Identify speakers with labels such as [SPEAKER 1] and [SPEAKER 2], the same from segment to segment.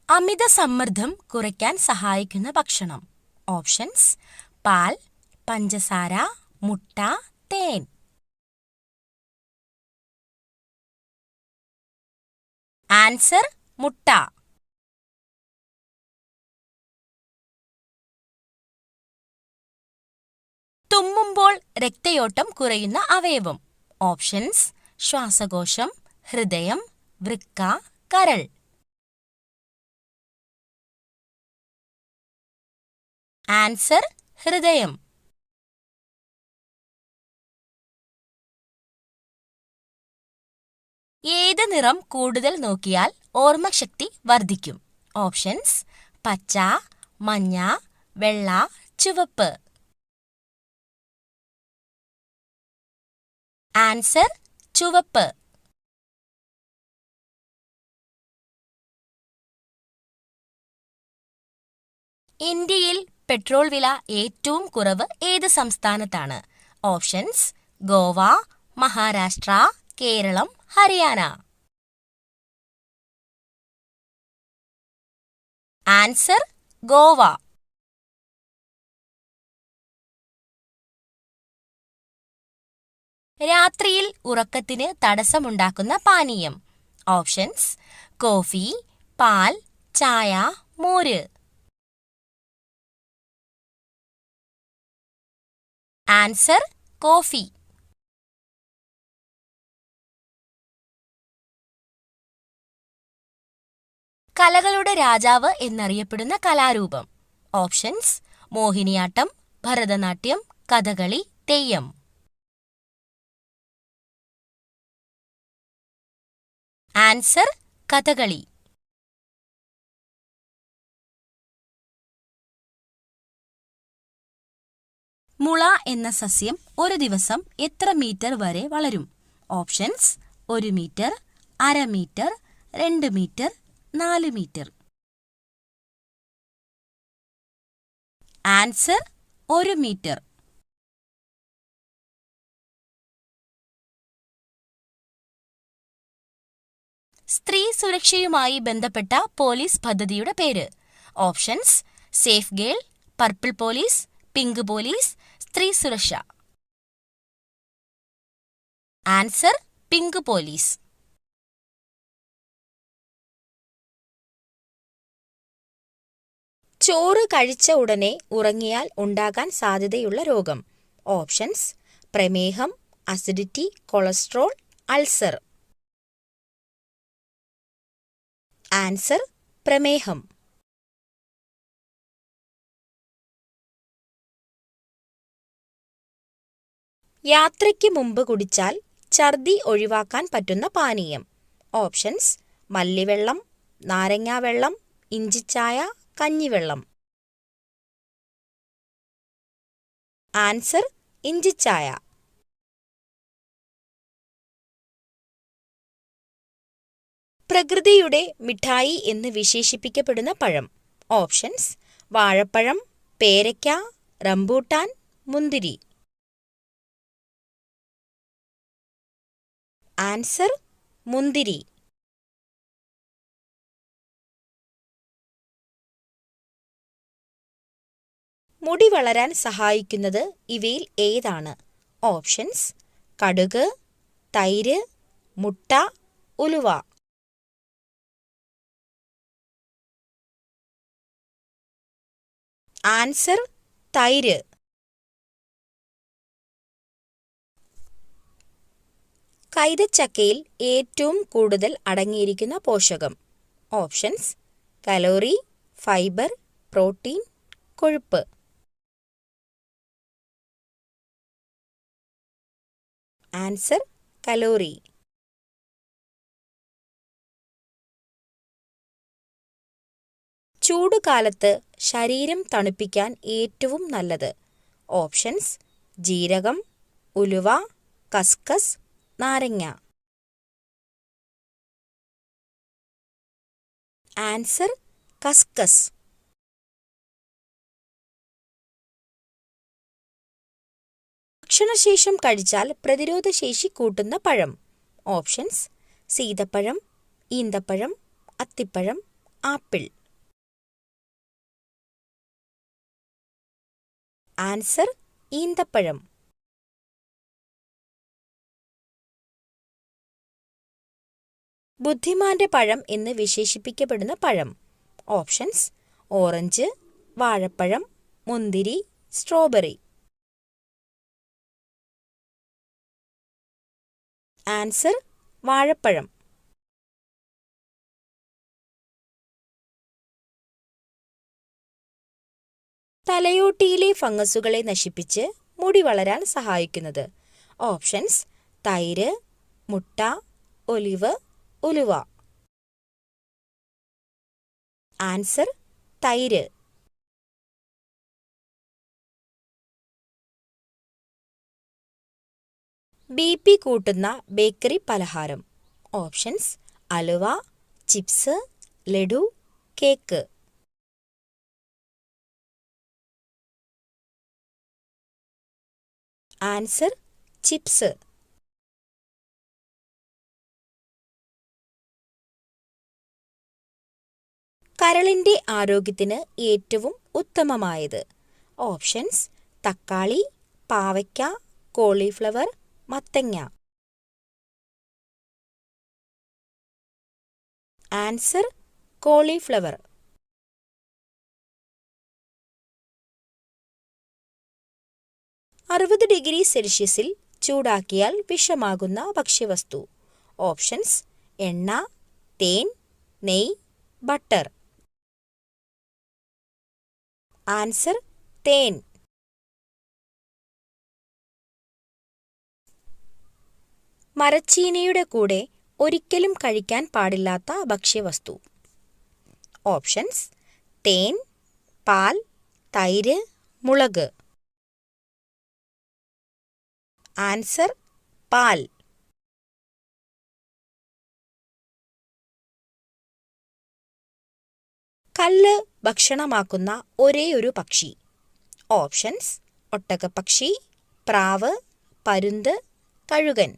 [SPEAKER 1] അമിത സമ്മർദ്ദം കുറയ്ക്കാൻ സഹായിക്കുന്ന ഭക്ഷണം. ഓപ്ഷൻസ്: പാൽ, പഞ്ചസാര, മുട്ട, തേൻ. ആൻസർ: മുട്ട. തുമ്മുമ്പോൾ രക്തയോട്ടം കുറയുന്ന അവയവം. ഓപ്ഷൻസ്: ശ്വാസകോശം, ഹൃദയം, വൃക്ക, കരൾ. ആൻസർ: ഹൃദയം. ഏത് നിറം കൂടുതൽ നോക്കിയാൽ ഓർമ്മശക്തി വർദ്ധിക്കും? ഓപ്ഷൻസ്: പച്ച, മഞ്ഞ, വെള്ള, ചുവപ്പ്. ആൻസർ: ചുവപ്പ്. ഇന്ത്യയിൽ പെട്രോൾ വില ഏറ്റവും കുറവ് ഏത് സംസ്ഥാനത്താണ്? ഓപ്ഷൻസ്: ഗോവ, മഹാരാഷ്ട്ര, കേരളം, ഹരിയാന. ആൻസർ: ഗോവ. രാത്രിയിൽ ഉറക്കത്തിന് തടസ്സമുണ്ടാക്കുന്ന പാനീയം. ഓപ്ഷൻസ്: കോഫി, പാൽ, ചായ, മോര്. Answer: coffee. കലകളുടെ രാജാവ് എന്നറിയപ്പെടുന്ന കലാരൂപം. ഓപ്ഷൻസ്: മോഹിനിയാട്ടം, ഭരതനാട്യം, കഥകളി, തെയ്യം. ആൻസർ: കഥകളി. മുള എന്ന സസ്യം ഒരു ദിവസം എത്ര മീറ്റർ വരെ വളരും? ഓപ്ഷൻസ്: 1 മീറ്റർ, അര metre, 2 metre, 4 metre. Answer: 1 metre. സ്ത്രീ സുരക്ഷയുമായി ബന്ധപ്പെട്ട പോലീസ് പദ്ധതിയുടെ പേര്. Options: safe girl, purple police, pink police, സ്ത്രീ സുരക്ഷ. Answer: pink police. ചോറ് കഴിച്ച ഉടനെ ഉറങ്ങിയാൽ ഉണ്ടാകാൻ സാധ്യതയുള്ള രോഗം. ഓപ്ഷൻസ്: പ്രമേഹം, അസിഡിറ്റി, കൊളസ്ട്രോൾ, അൾസർ. ആൻസർ: പ്രമേഹം. യാത്രയ്ക്ക് മുമ്പ് കുടിച്ചാൽ ഛർദി ഒഴിവാക്കാൻ പറ്റുന്ന പാനീയം. ഓപ്ഷൻസ്: മല്ലിവെള്ളം, നാരങ്ങാവെള്ളം, ഇഞ്ചിച്ചായ, കഞ്ഞിവെള്ളം. ആൻസർ: ഇഞ്ചിച്ചായ. പ്രകൃതിയുടെ മിഠായി എന്ന് വിശേഷിപ്പിക്കപ്പെടുന്ന പഴം. ഓപ്ഷൻസ്: വാഴപ്പഴം, പേരയ്ക്ക, റംബൂട്ടാൻ, മുന്തിരി. ആൻസർ: മുന്തിരി. മുടി വളരാൻ സഹായിക്കുന്നത് ഇവയിൽ ഏതാണ്? ഓപ്ഷൻസ്: കടുക്, തൈര്, മുട്ട, ഉലുവ. ആൻസർ: തൈര്. കൈതച്ചക്കയിൽ ഏറ്റവും കൂടുതൽ അടങ്ങിയിരിക്കുന്ന പോഷകം. ഓപ്ഷൻസ്: കലോറി, ഫൈബർ, പ്രോട്ടീൻ, കൊഴുപ്പ്. Answer: calorie. ചൂടുകാലത്ത് ശരീരം തണുപ്പിക്കാൻ ഏറ്റവും നല്ലത്. ഓപ്ഷൻസ്: ജീരകം, ഉലുവ, കസ്കസ്, നാരങ്ങ. ആൻസർ: കസ്കസ്. ഭക്ഷണശേഷം കഴിച്ചാൽ പ്രതിരോധശേഷി കൂട്ടുന്ന പഴം. ഓപ്ഷൻസ്: സീതപ്പഴം, ഈന്തപ്പഴം, അത്തിപ്പഴം, ആപ്പിൾ. ആൻസർ ഈന്തപ്പഴം. ബുദ്ധിമാന്റെ പഴം എന്ന് വിശേഷിപ്പിക്കപ്പെടുന്ന പഴം. ഓപ്ഷൻസ്: ഓറഞ്ച്, വാഴപ്പഴം, മുന്തിരി, സ്ട്രോബെറി. ആൻസർ വാഴപ്പഴം. തലയോട്ടിയിലെ ഫംഗസുകളെ നശിപ്പിച്ച് മുടി വളരാൻ സഹായിക്കുന്നത്. ഓപ്ഷൻസ്: തൈര്, മുട്ട, ഒലിവ്, ഉലുവ. ആൻസർ തൈര്. BP കൂട്ടുന്ന ബേക്കറി പലഹാരം. ഓപ്ഷൻസ്: അലുവ, chips, laddu, cake. Answer chips. കരളിന്റെ ആരോഗ്യത്തിന് ഏറ്റവും ഉത്തമമായത്. ഓപ്ഷൻസ്: തക്കാളി, പാവയ്ക്ക, കോളിഫ്ലവർ, മത്തങ്ങ. Answer cauliflower. °C ചൂടാക്കിയാൽ വിഷമാകുന്ന ഭക്ഷ്യവസ്തു. ഓപ്ഷൻസ്: എണ്ണ, തേൻ, നെയ്യ്, ബട്ടർ. ആൻസർ തേൻ. മരച്ചീനിയുടെ കൂടെ ഒരിക്കലും കഴിക്കാൻ പാടില്ലാത്ത ഭക്ഷ്യവസ്തു. ഓപ്ഷൻസ്: തേൻ, പാൽ, തൈര്, മുളക്. ആൻസർ പാൽ. കല്ല് ഭക്ഷണമാക്കുന്ന ഒരേയൊരു പക്ഷി. ഓപ്ഷൻസ്: ഒട്ടകപ്പക്ഷി, പ്രാവ്, പരുന്ത്, കഴുകൻ.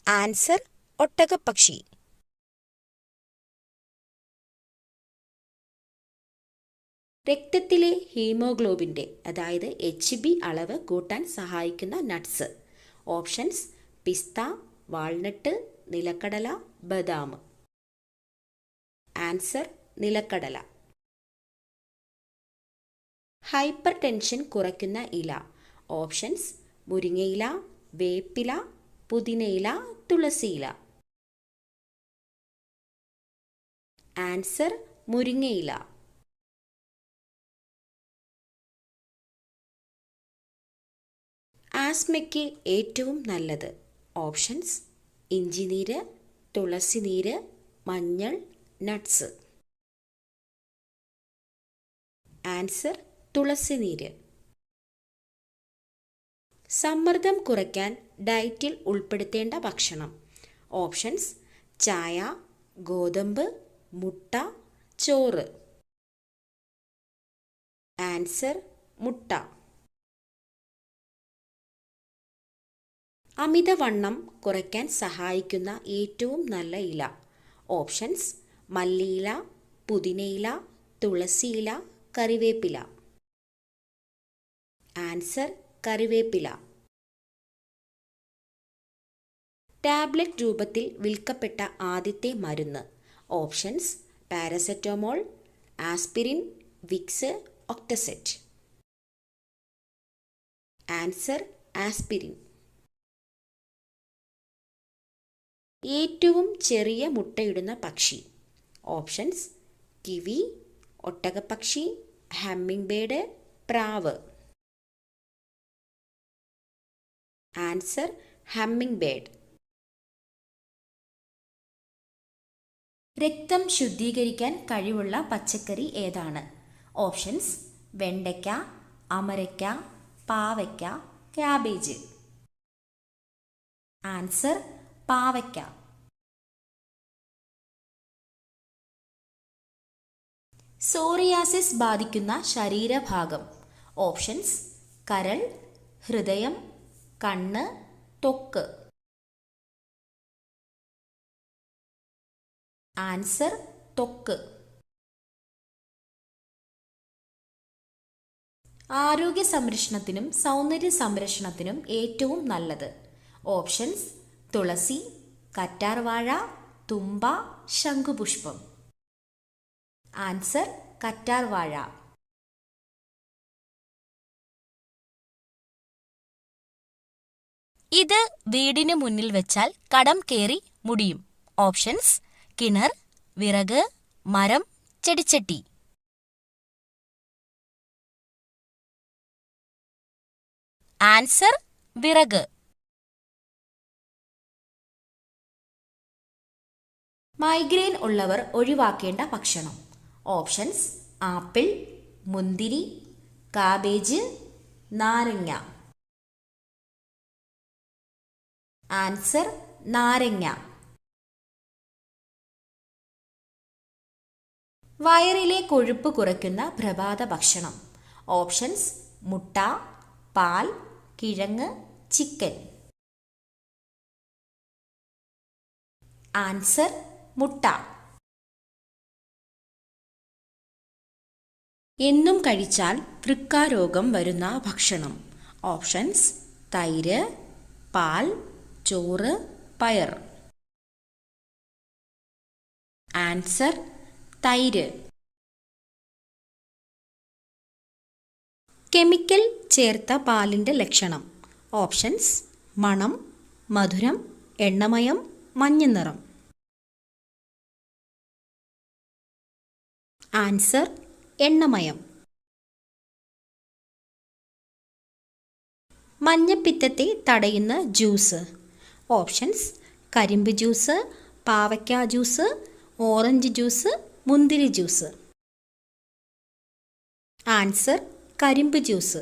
[SPEAKER 1] ആൻസർ ഒട്ടകപ്പക്ഷി. രക്തത്തിലെ ഹീമോഗ്ലോബിൻ്റെ അതായത് HB അളവ് കൂട്ടാൻ സഹായിക്കുന്ന നട്ട്സ്. ഓപ്ഷൻസ്: പിസ്ത, വാൾനട്ട്, നിലക്കടല, ബദാം. ആൻസർ നിലക്കടല. ഹൈപ്പർ ടെൻഷൻ കുറയ്ക്കുന്ന ഇല. ഓപ്ഷൻസ്: മുരിങ്ങയില, വേപ്പില, പുതിനയില, തുളസിയില. ആൻസർ മുരിങ്ങയില. ആസ്മയ്ക്ക് ഏറ്റവും നല്ലത്. ഓപ്ഷൻസ്: ഇഞ്ചിനീര്, തുളസിനീര്, മഞ്ഞൾ, നട്ട്സ്. ആൻസർ തുളസിനീര്. സമ്മർദ്ദം കുറയ്ക്കാൻ ഡയറ്റിൽ ഉൾപ്പെടുത്തേണ്ട ഭക്ഷണം. ഓപ്ഷൻസ്: ചായ, ഗോതമ്പ്, മുട്ട, ചോറ്. ആൻസർ മുട്ട. അമിതവണ്ണം കുറയ്ക്കാൻ സഹായിക്കുന്ന ഏറ്റവും നല്ല ഇല. ഓപ്ഷൻസ്: മല്ലിയില, പുതിനയില, തുളസിയില, കറിവേപ്പില. ആൻസർ കറിവേപ്പില. ടാബ്ലറ്റ് രൂപത്തിൽ വിൽക്കപ്പെട്ട ആദ്യത്തെ മരുന്ന്. ഓപ്ഷൻസ്: പാരസെറ്റമോൾ, ആസ്പിരിൻ, വിക്സ്, ഒക്ടസെറ്റ്. Answer aspirin. ഏറ്റവും ചെറിയ മുട്ടയിടുന്ന പക്ഷി. ഓപ്ഷൻസ്: കിവി, ഒട്ടകപ്പക്ഷി, ഹമ്മിങ് ബേർഡ്, പ്രാവ്. Answer hummingbird. രക്തം ശുദ്ധീകരിക്കാൻ കഴിവുള്ള പച്ചക്കറി ഏതാണ്? ഓപ്ഷൻസ്: വെണ്ടയ്ക്ക, അമരയ്ക്ക, പാവയ്ക്ക, ക്യാബേജ്. ആൻസർ പാവയ്ക്ക. സോറിയാസിസ് ബാധിക്കുന്ന ശരീരഭാഗം. ഓപ്ഷൻസ്: കരൾ, ഹൃദയം, കണ്ണ്, ത്വക്ക്. ആൻസർ ത്വക്ക്. ആരോഗ്യ സംരക്ഷണത്തിനും സൗന്ദര്യ സംരക്ഷണത്തിനും ഏറ്റവും നല്ലത്. ഓപ്ഷൻസ്: തുളസി, കറ്റാർവാഴ, തുമ്പ, ശംഖുപുഷ്പം. ആൻസർ കറ്റാർവാഴ. ഇത് വീടിന് മുന്നിൽ വെച്ചാൽ കടം കേറി മുടിയും. ഓപ്ഷൻസ്: കിണർ, വിറക്, മരം, ചെടിച്ചട്ടി. ആൻസർ വിറക്. മൈഗ്രെയിൻ ഉള്ളവർ ഒഴിവാക്കേണ്ട ഭക്ഷണം. ഓപ്ഷൻസ്: ആപ്പിൾ, മുന്തിരി, കാബേജ്, നാരങ്ങ. ആൻസർ നാരങ്ങ. വയറിലെ കൊഴുപ്പ് കുറയ്ക്കുന്ന പ്രഭാത ഭക്ഷണം. ഓപ്ഷൻസ്: മുട്ട, പാൽ, കിഴങ്ങ്, ചിക്കൻ. ആൻസർ മുട്ട. എന്നും കഴിച്ചാൽ വൃക്കാരോഗം വരുന്ന ഭക്ഷണം. ഓപ്ഷൻസ്: തൈര്, പാൽ, ചോറ്, പയർ. ആൻസർ തൈര്. കെമിക്കൽ ചേർത്ത പാലിൻ്റെ ലക്ഷണം. ഓപ്ഷൻസ്: മണം, മധുരം, എണ്ണമയം, മഞ്ഞനിറം. ആൻസർ എണ്ണമയം. മഞ്ഞപ്പിത്തത്തെ തടയുന്ന ജ്യൂസ്. ഓപ്ഷൻസ്: കരിമ്പ് ജ്യൂസ്, പാവയ്ക്ക ജ്യൂസ്, ഓറഞ്ച് ജ്യൂസ്, മുന്തിരി ജ്യൂസ്. ആൻസർ കരിമ്പ് ജ്യൂസ്.